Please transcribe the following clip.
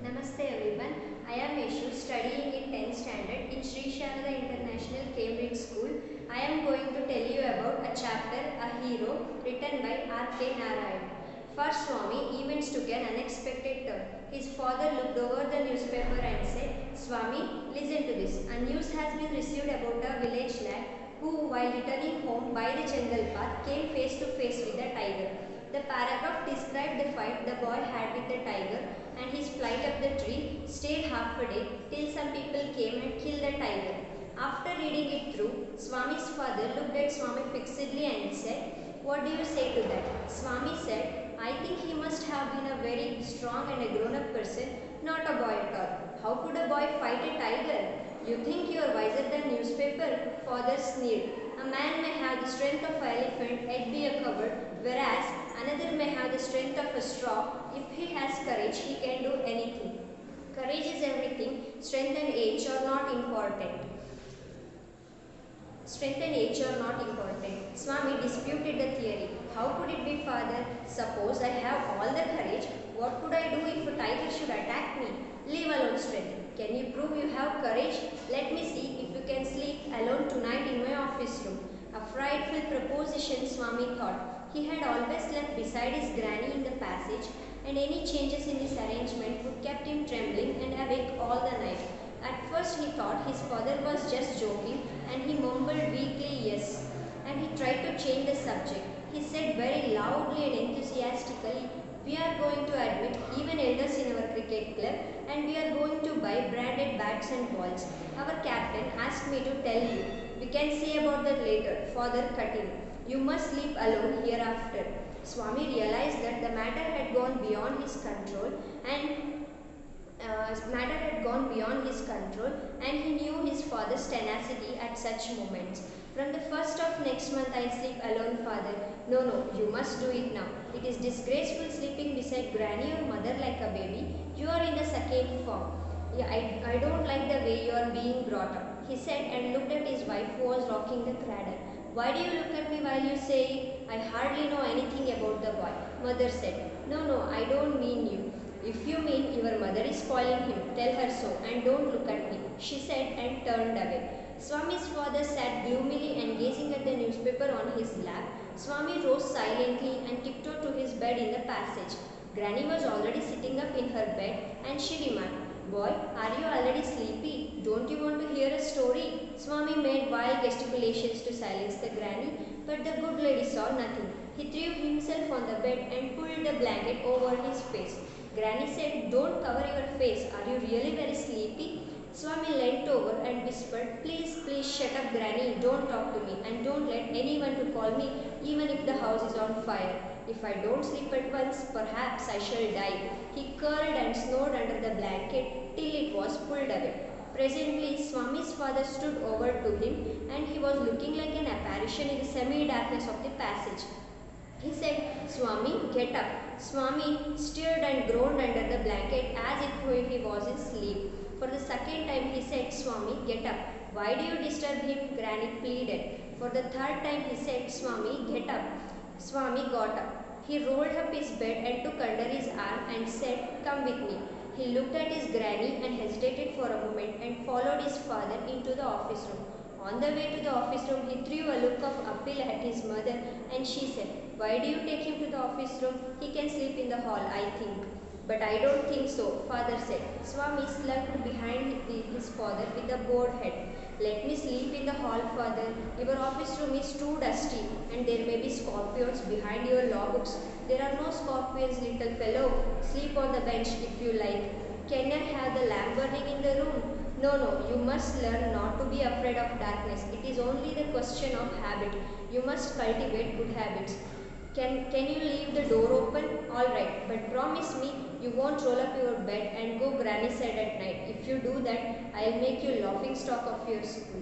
Namaste everyone. I am Yeshu studying in 10th standard in Sri Sharada International Cambridge School. I am going to tell you about a chapter, A Hero, written by R.K. Narayan. First Swami, events took an unexpected turn. His father looked over the newspaper and said, Swami, listen to this. A news has been received about a village lad who, while returning home by the jungle path, came face to face with a tiger. The paragraph described the fight the boy had with the tiger and his flight up the tree, stayed half a day till some people came and killed the tiger. After reading it through, Swami's father looked at Swami fixedly and said, What do you say to that? Swami said, I think he must have been a very strong and a grown-up person, not a boy at all. How could a boy fight a tiger? You think you are wiser than newspaper? Father sneered. A man may have the strength of an elephant, yet be a coward, whereas another may have the strength of a straw. If he has courage, he can do anything. Courage is everything. Strength and age are not important. Strength and age are not important. Swami disputed the theory. How could it be, father? Suppose I have all the courage, what could I do if a tiger should attack me? Leave alone strength. Can you prove you have courage? Let me see if you can sleep alone tonight in my office room. A frightful proposition, Swami thought. He had always slept beside his granny in the passage, and any changes in this arrangement would kept him trembling and awake all the night. At first he thought his father was just joking, and he mumbled weakly yes, and he tried to change the subject. He said very loudly and enthusiastically, we are going to admit even elders in our cricket club, and we are going to buy branded bats and balls. Our captain asked me to tell you. We can say about that later, father cut in. You must sleep alone hereafter. Swami realized that the matter had gone beyond his control and he knew his father's tenacity at such moments. From the first of next month I'll sleep alone, father. No, you must do it now. It is disgraceful sleeping beside granny or mother like a baby. You are in the second form. Yeah, I don't like the way you are being brought up, he said and looked at his wife who was rocking the cradle. Why do you look at me while you say it? I hardly know anything about the boy. Mother said, No, I don't mean you. If you mean your mother is spoiling him, tell her so and don't look at me, she said and turned away. Swami's father sat gloomily and gazing at the newspaper on his lap. Swami rose silently and tiptoed to his bed in the passage. Granny was already sitting up in her bed and she remarked, Boy, are you already sleepy? Don't you want to hear a story? Swami made wild gesticulations to silence the granny, but the good lady saw nothing. He threw himself on the bed and pulled the blanket over his face. Granny said, Don't cover your face. Are you really very sleepy? Swami leant over and whispered, Please shut up, Granny. Don't talk to me and don't let anyone to call me even if the house is on fire. If I don't sleep at once, perhaps I shall die. He curled and snored under the blanket till it was pulled away. Presently, Swami's father stood over to him and he was looking like an apparition in the semi-darkness of the passage. He said, Swami, get up. Swami stirred and groaned under the blanket as if he was in sleep. For the second time he said, Swami, get up. Why do you disturb him? Granny pleaded. For the third time he said, Swami, get up. Swami got up. He rolled up his bed and took under his arm and said, Come with me. He looked at his granny and hesitated for a moment and followed his father into the office room. On the way to the office room, he threw a look of appeal at his mother and she said, Why do you take him to the office room? He can sleep in the hall, I think. But I don't think so, father said. Swami slunk behind his father with a bowed head. Let me sleep in the hall, father. Your office room is too dusty and there may be scorpions behind your law books. There are no scorpions, little fellow. Sleep on the bench if you like. Can I have the lamp burning in the room? No, you must learn not to be afraid of darkness. It is only the question of habit. You must cultivate good habits. Can you leave the door open? All right, but promise me you won't roll up your bed and go granny side at night. If you do that, I'll make you laughing stock of your school.